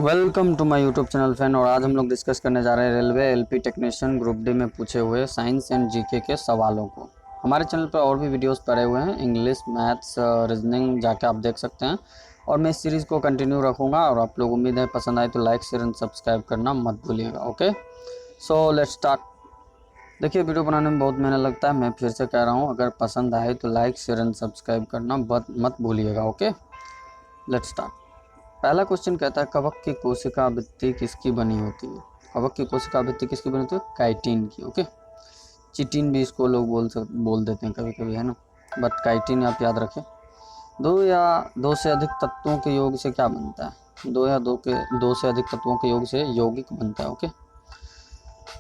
Welcome to my YouTube channel fan. और आज हम लोग डिस्कस करने जा रहे हैं railway LP technician group D में पूछे हुए साइंस एंड जीके के सवालों को। हमारे चैनल पर और भी वीडियोस पड़े हुए हैं, इंग्लिश, मैथ्स, रीजनिंग, जाके आप देख सकते हैं। और मैं इस सीरीज़ को कंटिन्यू रखूँगा और आप लोग उम्मीद है पसंद आए तो लाइक शेयर एंड सब्सक्राइब करना मत भूलिएगा। Okay, so let's start. देखिए, वीडियो बनाने में बहुत मेहनत लगता है, मैं फिर से कह रहा हूँ, अगर पसंद आए तो लाइक शेयर एंड सब्सक्राइब करना मत भूलिएगा। Okay, let's start. पहला क्वेश्चन कहता है कवक की कोशिका आवृत्ति किसकी बनी होती है। कवक की कोशिका आवृत्ति किसकी बनी होती है? काइटिन की। ओके, चिटिन भी इसको लोग बोल देते हैं कभी कभी, है ना, बट काइटिन आप याद रखें। दो या दो से अधिक तत्वों के योग से क्या बनता है? दो से अधिक तत्वों के योग से यौगिक बनता है। ओके,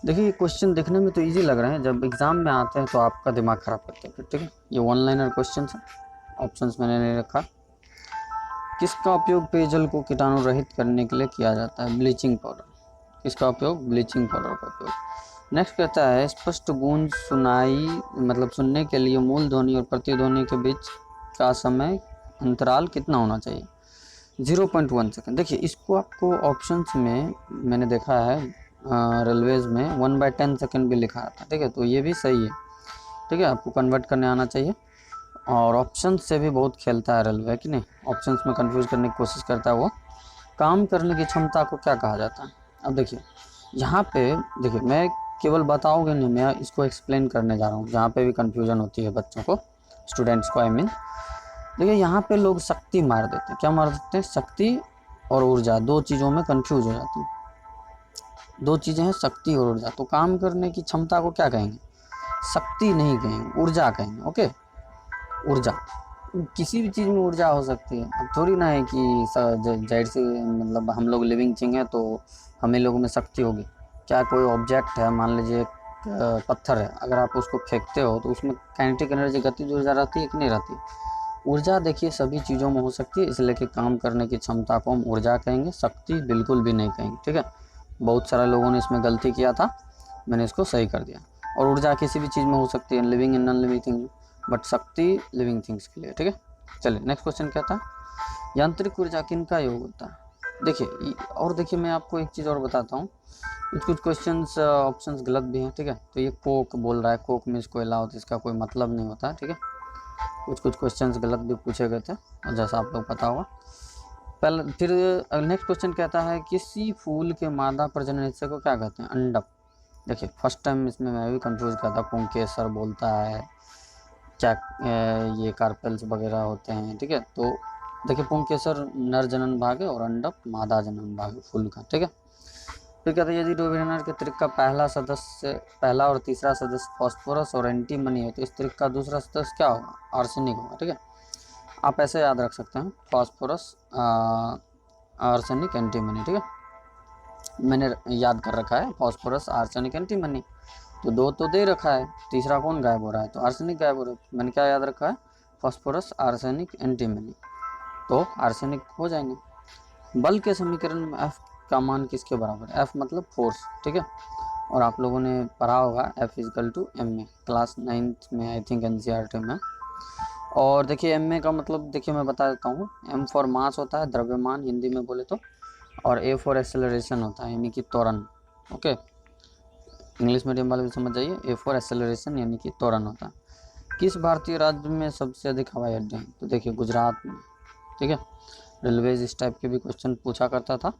देखिए ये क्वेश्चन देखने में तो इजी लग रहे हैं, जब एग्जाम में आते हैं तो आपका दिमाग खराब करते हैं फिर। ठीक है, ये वन लाइनर क्वेश्चन है, ऑप्शंस मैंने नहीं रखा। किसका उपयोग पेयजल को कीटाणु रहित करने के लिए किया जाता है? Bleaching powder. किसका उपयोग? ब्लीचिंग पाउडर का उपयोग। नेक्स्ट कहता है स्पष्ट गूंज सुनने के लिए मूल ध्वनि और प्रतिध्वनि के बीच का समय अंतराल कितना होना चाहिए? 0.1 सेकेंड। देखिए, इसको आपको ऑप्शंस में मैंने देखा है, रेलवेज में 1/10 सेकेंड भी लिखा था। ठीक है, तो ये भी सही है। ठीक है, आपको कन्वर्ट करने आना चाहिए। और ऑप्शन से भी बहुत खेलता है रेलवे, कि नहीं, ऑप्शंस में कंफ्यूज करने की कोशिश करता है वो। काम करने की क्षमता को क्या कहा जाता है? अब देखिए, यहाँ पे देखिए, मैं केवल बताओगे नहीं, मैं इसको एक्सप्लेन करने जा रहा हूँ, जहाँ पे भी कंफ्यूजन होती है बच्चों को, स्टूडेंट्स को, आई मीन। देखिए, यहाँ पे लोग शक्ति मार देते हैं। क्या मार देते हैं? शक्ति और ऊर्जा, दो चीज़ों में कंफ्यूज हो जाती हैं। दो चीज़ें हैं, शक्ति और ऊर्जा। तो काम करने की क्षमता को क्या कहेंगे? शक्ति नहीं कहेंगे, ऊर्जा कहेंगे। ओके, ऊर्जा। किसी भी चीज़ में ऊर्जा हो सकती है। अब थोड़ी ना है कि जाहिर से मतलब हम लोग लिविंग थिंग है तो हमें लोगों में शक्ति होगी। क्या कोई ऑब्जेक्ट है, मान लीजिए पत्थर है, अगर आप उसको फेंकते हो तो उसमें काइनेटिक एनर्जी, गतिज ऊर्जा रहती है कि नहीं रहती? ऊर्जा देखिए सभी चीज़ों में हो सकती है, इसलिए कि काम करने की क्षमता को हम ऊर्जा कहेंगे, शक्ति बिल्कुल भी नहीं कहेंगे। ठीक है, बहुत सारे लोगों ने इसमें गलती किया था, मैंने इसको सही कर दिया। और ऊर्जा किसी भी चीज़ में हो सकती है, living and non living thing, but शक्ति लिविंग थिंग्स के लिए। ठीक है, चलिए नेक्स्ट क्वेश्चन क्या था? यांत्रिक ऊर्जा किनका योग होता है? देखिए, और देखिए मैं आपको एक चीज़ और बताता हूँ, कुछ क्वेश्चंस ऑप्शंस गलत भी हैं। ठीक है, तो ये कोक बोल रहा है, कोक में इसको अलाउ, तो इसका कोई मतलब नहीं होता है। ठीक है, कुछ क्वेश्चंस गलत भी पूछे गए थे, और जैसा आप लोग पता होगा। पहले फिर नेक्स्ट क्वेश्चन कहता है किसी फूल के मादा प्रजनन हिस्से को क्या कहते हैं? अंडक। देखिए, फर्स्ट टाइम इसमें मैं भी कंफ्यूज किया था, पुंकेसर बोलता है, क्या ये कार्पेल्स वगैरह होते हैं। ठीक है, तो देखिए पुंकेसर नर जनन भाग है और अंडक मादा जनन भाग है फूल का। ठीक है, फिर कहते हैं यदि डोबेरनर के त्रिक का पहला और तीसरा सदस्य फॉस्फोरस और एंटीमनी है तो इस त्रिक का दूसरा सदस्य क्या होगा? आर्सेनिक होगा। ठीक है, आप ऐसे याद रख सकते हैं, फॉस्फोरस, आर्सेनिक, एंटीमनी। ठीक है, मैंने याद कर रखा है, फॉस्फोरस, आर्सेनिक, एंटीमनी। तो दो तो दे रखा है, तीसरा कौन गायब हो रहा है? तो आर्सेनिक गायब हो रहा है। मैंने क्या याद रखा है? फॉस्फोरस, आर्सेनिक, एंटीमनी, तो आर्सेनिक हो जाएंगे। बल के समीकरण में एफ का मान किसके बराबर है? एफ मतलब फोर्स। ठीक है, और आप लोगों ने पढ़ा होगा F is equal to M A, class 9th में आई थिंक एनसीईआरटी में। और देखिए एम ए का मतलब देखिए मैं बता देता हूँ, एम फॉर मास होता है, द्रव्यमान हिंदी में बोले तो, और ए फॉर एक्सेलरेशन होता है, यानी कि त्वरण। ओके, इंग्लिश मीडियम वाले भी समझ जाइए, ए फॉर एक्सेलरेशन यानी कि त्वरण होता है। किस भारतीय राज्य में सबसे अधिक हवाई अड्डे हैं? तो देखिए गुजरात में। ठीक है, रेलवेज इस टाइप के भी क्वेश्चन पूछा करता था।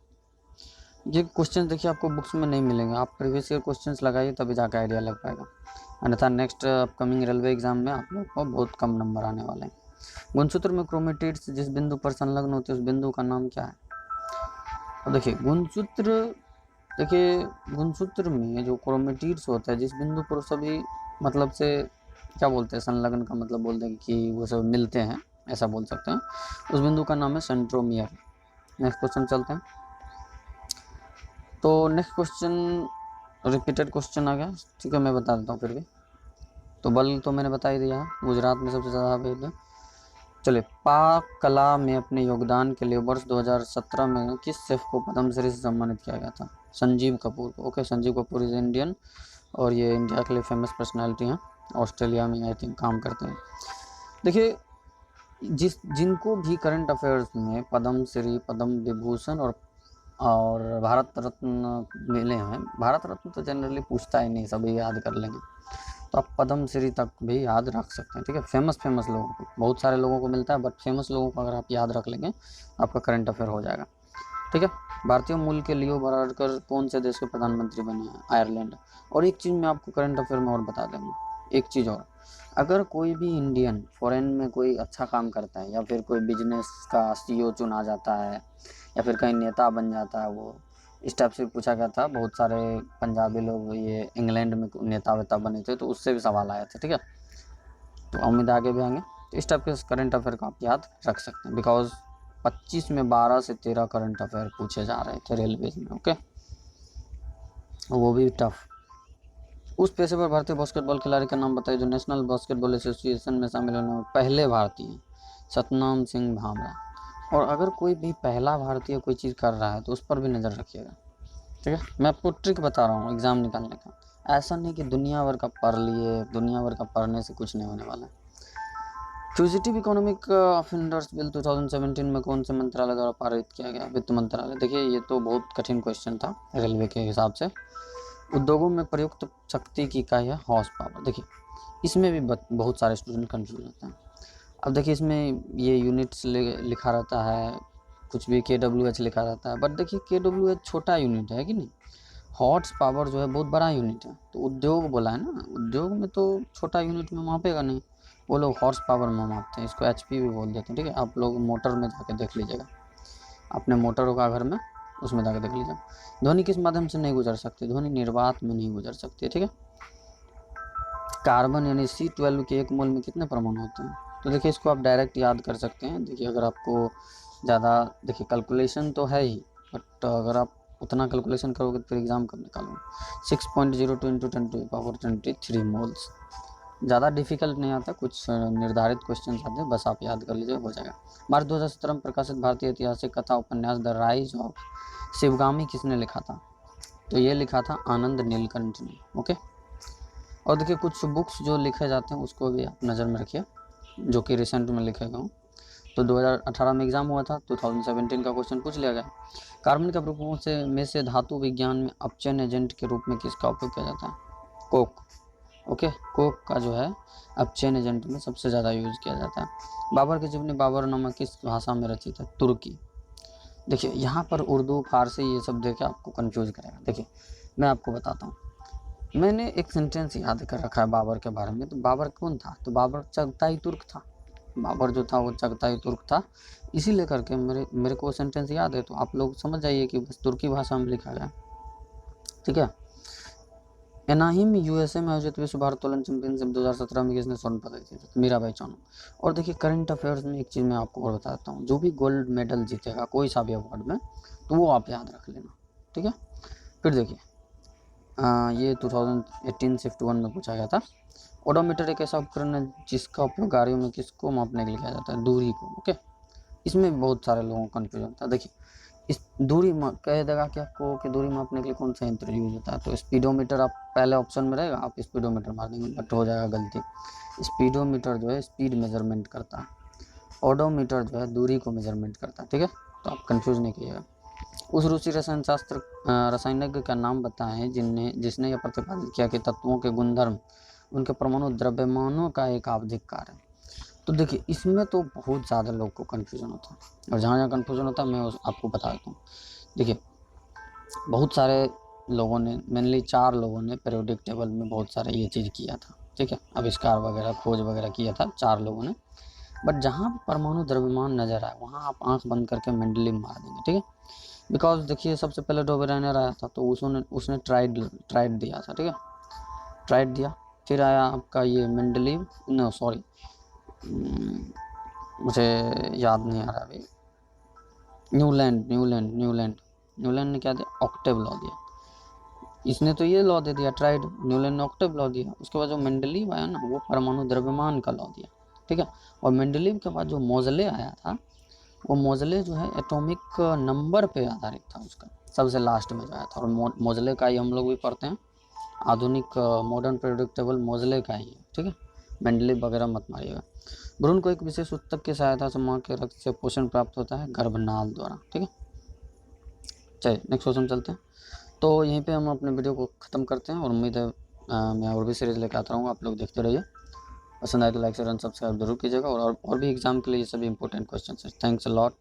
ये क्वेश्चन देखिए आपको बुक्स में नहीं मिलेंगे, आप प्रीवियस ईयर क्वेश्चंस लगाइए तभी जाकर आइडिया लग पाएगा, अन्यथा नेक्स्ट अपकमिंग रेलवे एग्जाम में आप लोग को बहुत कम नंबर आने वाले हैं। गुणसूत्र में क्रोमेटिड्स जिस बिंदु पर संलग्न होते हैं उस बिंदु का नाम क्या है? तो देखिए गुणसूत्र में जो क्रोमेटिड्स होता है, जिस बिंदु पर सभी मतलब से क्या बोलते हैं, संलग्न का मतलब बोलते हैं कि वो सब मिलते हैं, ऐसा बोल सकते हैं, उस बिंदु का नाम है सेंट्रोमियर। नेक्स्ट क्वेश्चन चलते हैं। तो नेक्स्ट क्वेश्चन रिपीटेड क्वेश्चन आ गया। ठीक है, मैं बता देता हूँ फिर भी। तो बल तो मैंने बता ही दिया, गुजरात में सबसे ज़्यादा हवाई अड्डे। चलिए, पाक कला में अपने योगदान के लिए वर्ष 2017 में किस शेफ को पद्मश्री से सम्मानित किया गया था? संजीव कपूर को। Okay, Sanjeev Kapoor is Indian, और ये इंडिया के लिए फेमस पर्सनालिटी हैं, ऑस्ट्रेलिया में आई थिंक काम करते हैं। देखिए, जिनको भी करंट अफेयर्स में पद्मश्री, पद्म विभूषण और और भारत रत्न मिले हैं। भारत रत्न तो जनरली पूछता ही नहीं, सभी याद कर लेंगे। तो आप पद्म श्री तक भी याद रख सकते हैं, ठीक है। फेमस लोगों को, बहुत सारे लोगों को मिलता है, बट फेमस लोगों को अगर आप याद रख लेंगे आपका करंट अफेयर हो जाएगा, ठीक है। भारतीय मूल के लियो वाराडकर कौन से देश के प्रधानमंत्री बने हैं? आयरलैंड। और एक चीज़ मैं आपको करंट अफेयर में और बता दूँगा, एक चीज़ और, अगर कोई भी इंडियन फॉरेन में कोई अच्छा काम करता है, या फिर कोई बिजनेस का सीईओ चुना जाता है, या फिर कहीं नेता बन जाता है, वो इस टाइप से पूछा गया था। बहुत सारे पंजाबी लोग ये इंग्लैंड में नेता वेता बने थे, तो उससे भी सवाल आया था, ठीक है। तो उम्मीद आगे भी आएंगे। तो इस टाइप के करंट अफेयर को आप याद रख सकते हैं, बिकॉज 25 में 12 से 13 करंट अफेयर पूछे जा रहे थे रेलवेज में, ओके, वो भी टफ। उस पेशेवर भारतीय बास्केटबॉल खिलाड़ी का नाम बताइए जो नेशनल बास्केटबॉल एसोसिएशन में शामिल होने में पहले भारतीय। सतनाम सिंह भामरा। और अगर कोई भी पहला भारतीय कोई चीज़ कर रहा है तो उस पर भी नज़र रखिएगा, ठीक है। मैं आपको ट्रिक बता रहा हूँ एग्ज़ाम निकालने का, ऐसा नहीं कि दुनिया भर का पढ़ लिए, दुनिया भर का पढ़ने से कुछ नहीं होने वाला है। फ्यूजिटिव इकोनॉमिक ऑफेंडर्स बिल 2017 में कौन से मंत्रालय द्वारा पारित किया गया? वित्त मंत्रालय। देखिए ये तो बहुत कठिन क्वेश्चन था रेलवे के हिसाब से। उद्योगों में प्रयुक्त शक्ति की इकाई है हॉर्स पावर। देखिए इसमें भी बहुत सारे स्टूडेंट कंफ्यूज होते हैं। अब देखिए इसमें ये यूनिट्स लिखा रहता है, कुछ भी KWH लिखा रहता है, बट देखिए KWH छोटा यूनिट है कि नहीं, हॉर्स पावर जो है बहुत बड़ा यूनिट है। तो उद्योग बोला है ना, उद्योग में तो छोटा यूनिट में मापेगा नहीं, वो लोग हॉर्स पावर में मापते हैं, इसको HP भी बोल देते हैं, ठीक है। आप लोग मोटर में जाके देख लीजिएगा, अपने मोटर होगा घर में, उसमें जाके देख लीजिएगा। ध्वनि किस माध्यम से नहीं गुजर सकती? ध्वनि निर्वात में नहीं गुजर सकती है, ठीक है। कार्बन यानी C12 के एक मोल में कितने परमाणु होते हैं? तो देखिए इसको आप डायरेक्ट याद कर सकते हैं। देखिए अगर आपको ज़्यादा, देखिए कैलकुलेशन तो है ही, बट अगर आप उतना कैलकुलेशन करोगे तो फिर एग्ज़ाम कब निकालोगे? 6.02 इंटू 10⁻23 मोल्स। ज़्यादा डिफिकल्ट नहीं आता, कुछ निर्धारित क्वेश्चन आते हैं, बस आप याद कर लीजिए, हो जाएगा। मार्च 2017 में प्रकाशित भारतीय ऐतिहासिक कथा उपन्यास द राइज ऑफ शिवगामी किसने लिखा था? तो ये लिखा था आनंद नीलकंठ ने, ओके। और देखिए कुछ बुक्स जो लिखे जाते हैं उसको भी आप नज़र में रखिए, जो कि रिसेंट में लिखे गए हों। तो 2018 में एग्ज़ाम हुआ था, 2017 का क्वेश्चन पूछ लिया गया। कार्बन के प्रकोपों से धातु विज्ञान में अपचयन एजेंट के रूप में किसका उपयोग किया जाता है? Coke, okay. कोक का जो है अपचयन एजेंट में सबसे ज़्यादा यूज़ किया जाता है। बाबर की जीवनी बाबरनामा किस भाषा में रचित है? तुर्की। देखिए यहाँ पर उर्दू फारसी ये सब देखे आपको कंफ्यूज करेगा। देखिए मैं आपको बताता हूँ, मैंने एक सेंटेंस याद कर रखा है बाबर के बारे में। तो बाबर कौन था? तो बाबर चगताई तुर्क था। बाबर जो था वो चगताई तुर्क था, इसीलिए करके मेरे को सेंटेंस याद है। तो आप लोग समझ जाइए कि बस तुर्की भाषा में लिखा गया, ठीक है। एनाहिम USA में आयोजित विश्व भारोत्तोलन चैंपियनशिप 2017 में किसने स्वर्ण पदक जीता? तो मीराबाई चानू। और देखिए करंट अफेयर्स में एक चीज़ मैं आपको और बताता हूँ, जो भी गोल्ड मेडल जीतेगा कोई सा भी अवार्ड में, तो वो आप याद रख लेना, ठीक है। फिर देखिए ये 2018 शिफ्ट 1 में पूछा गया था। ओडोमीटर एक ऐसा उपकरण है जिसका उपयोग गाड़ियों में किसको मापने के लिए किया जाता है? दूरी को, ओके। इसमें बहुत सारे लोगों को कन्फ्यूजन था। देखिए इस दूरी कह देगा कि आपको कि दूरी मापने के लिए कौन सा यंत्र यूज होता है? तो स्पीडोमीटर आप पहले ऑप्शन में रहेगा, आप स्पीडोमीटर मार देंगे, बट हो जाएगा गलती। स्पीडोमीटर जो है स्पीड मेजरमेंट करता है, ओडोमीटर जो है दूरी को मेजरमेंट करता है, ठीक है। तो आप कंफ्यूज नहीं कीजिएगा। उस रूसी रसायन शास्त्र रसायनज्ञ का नाम बताएं जिसने यह प्रतिपादित किया कि तत्वों के गुणधर्म उनके परमाणु द्रव्यमानों का एक आवधिक कार्य है। तो देखिए इसमें तो बहुत ज़्यादा लोग को कन्फ्यूजन होता है, और जहाँ जहाँ कन्फ्यूजन होता है मैं आपको बता देता हूँ। देखिए बहुत सारे लोगों ने, मेनली 4 लोगों ने पीरियोडिक टेबल में बहुत सारे ये चीज़ किया था, ठीक है, आविष्कार वगैरह खोज वगैरह किया था 4 लोगों ने। बट जहाँ परमाणु द्रव्यमान नज़र आए वहाँ आप आँख बंद करके मेंडलीव मार देंगे, ठीक है। बिकॉज देखिए सबसे पहले डोबेराइनर आया था, तो उसने ट्राइड दिया था, ठीक है, ट्राइड दिया। फिर आया आपका ये मेंडलीव, नो सॉरी मुझे याद नहीं आ रहा अभी, न्यूलैंड ने क्या दिया? ऑक्टेव लॉ दिया। इसने तो ये लॉ दे दिया ट्राइड, न्यूलैंड ने ऑक्टेव लॉ दिया। उसके बाद जो मेंडलीव आया ना, वो परमाणु द्रव्यमान का लॉ दिया, ठीक है। और मेंडलीव के बाद जो मोजले आया था, वो मोजले जो है एटॉमिक नंबर पे आधारित था, उसका सबसे लास्ट में जो आया था। और मोजले का ही हम लोग भी पढ़ते हैं, आधुनिक मॉडर्न पीरियोडिक टेबल मोजले का ही है, ठीक है। मेंडलीव वगैरह मत मारिएगा। भ्रूण को एक विशेष ऊतक की सहायता से माँ के रक्त से पोषण प्राप्त होता है, गर्भनाल द्वारा, ठीक है। चलिए नेक्स्ट क्वेश्चन चलते हैं। तो यहीं पे हम अपने वीडियो को ख़त्म करते हैं और उम्मीद है मैं और भी सीरीज़ लेकर आता रहूँगा, आप लोग देखते रहिए। पसंद आए तो लाइक शेयर एंड सब्सक्राइब जरूर कीजिएगा और भी एग्जाम के लिए ये सभी इंपॉर्टेंट क्वेश्चन है। Thanks a lot.